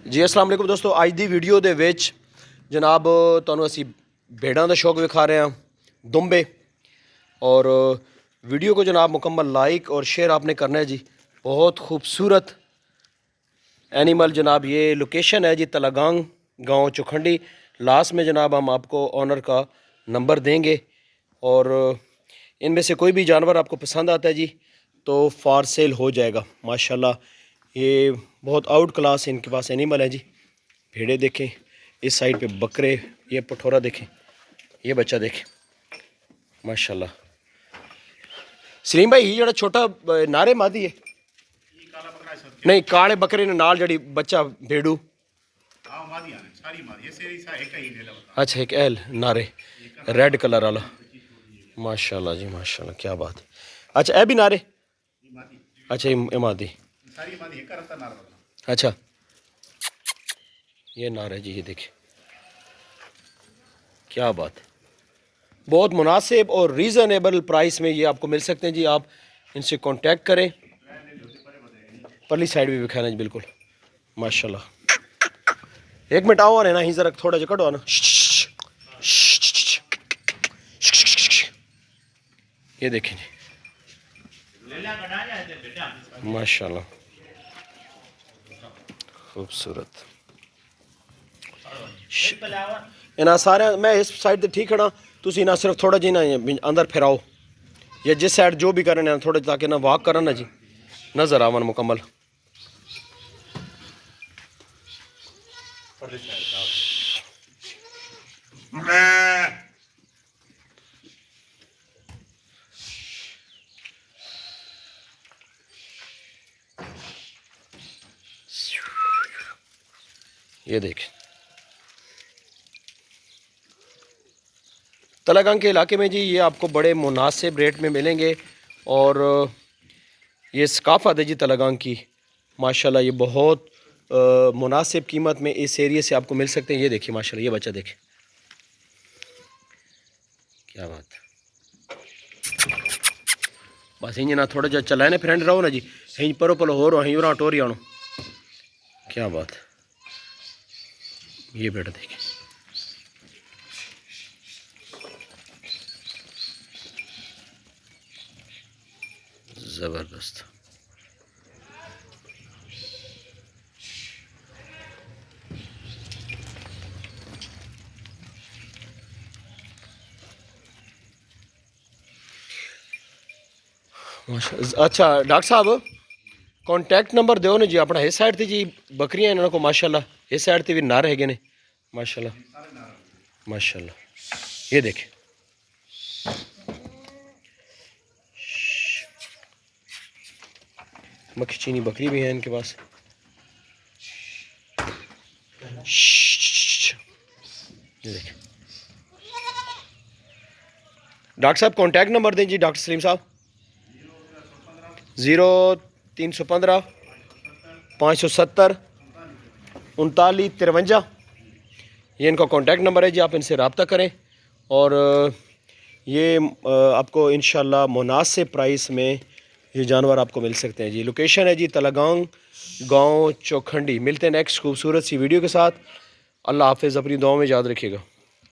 ਜੀ अस्सलाम वालेकुम दोस्तों, ਅੱਜ ਦੀ ਵੀਡੀਓ ਦੇ ਵਿੱਚ ਜਨਾਬ ਤੁਹਾਨੂੰ ਅਸੀਂ भेड़ां ਦਾ शौक ਵਿਖਾ ਰਹੇ ਹਾਂ दुम्बे। और वीडियो को जनाब मुकम्मल लाइक और शेयर आपने करना है जी। बहुत खूबसूरत एनिमल जनाब, ये लोकेशन है जी तलागांग गांव चौखंडी। लास्ट में जनाब हम आपको ऑनर का नंबर देंगे और इनमें से कोई भी जानवर आपको पसंद आता है जी तो फॉर सेल हो जाएगा माशाल्लाह। ये बहुत आउट क्लास इनके पास एनिमल है जी। भेड़े देखें, इस साइड पे बकरे, ये पठोरा देखें, ये बच्चा देखें माशाल्लाह। सलीम भाई, ये जो छोटा नारे मादी है नहीं, काले बकरे ने नाल जड़ी बच्चा भेड़ू। अच्छा, एक एल नारे रेड कलर वाला माशाल्लाह जी माशाल्लाह, क्या बात है। अच्छा, ए भी नारे, अच्छा ये मादी, अच्छा ये नार है जी, ये देखिए क्या बात है। बहुत मुनासिब और रीज़नेबल प्राइस में ये आपको मिल सकते हैं जी। आप इनसे कांटेक्ट करें। परली साइड भी दिखाना जी, बिल्कुल माशाल्लाह। एक मिनट आओ ना, ही ज़रा थोड़ा जा कटो ना। ये देखें जी माशाल्लाह, खूबसूरत। इन्हें सारे मैं इस साइड से ठीक खड़ा, तुसी ना सिर्फ थोड़ा जी ना अंदर फिराओ या जिस साइड जो भी करना थोड़े, ताकि ना वॉक करना ना जी नज़र आवन मुकम्मल। ये देखें, तलागांग के इलाके में जी ये आपको बड़े मुनासिब रेट में मिलेंगे। और ये सकाफत है जी तलागांग की माशाल्लाह। ये बहुत मुनासिब कीमत में इस एरिया से आपको मिल सकते हैं। ये देखिए माशाल्लाह, ये बच्चा देखें क्या बात है। बस इंज ना थोड़ा जा चलाने फ्रेंड रहो ना जी, इंज परो पलो हो रहा ही टोरी आनो, क्या बात है। ये बेटा देखें ज़बरदस्त। अच्छा डॉक्टर साहब, कॉन्टैक्ट नंबर दो ने जी अपना। इस साइड से जी बकरियां इन्होंने को माशाल्लाह, इस साइड से भी नर है ने माशाल्लाह माशाल्लाह। ये देखें मक्खी चीनी बकरी भी है इनके पास। ये देखें डॉक्टर साहब, कॉन्टैक्ट नंबर दें जी डॉक्टर सलीम साहब। 0315 570 3953, ये इनका कॉन्टैक्ट नंबर है जी। आप इनसे रब्ता करें और ये आपको इंशाल्लाह मुनासिब प्राइस में ये जानवर आपको मिल सकते हैं जी। लोकेशन है जी तलागांग गांव चौखंडी। मिलते हैं नेक्स्ट खूबसूरत सी वीडियो के साथ। अल्लाह हाफिज़, अपनी दुआओं में याद रखिएगा।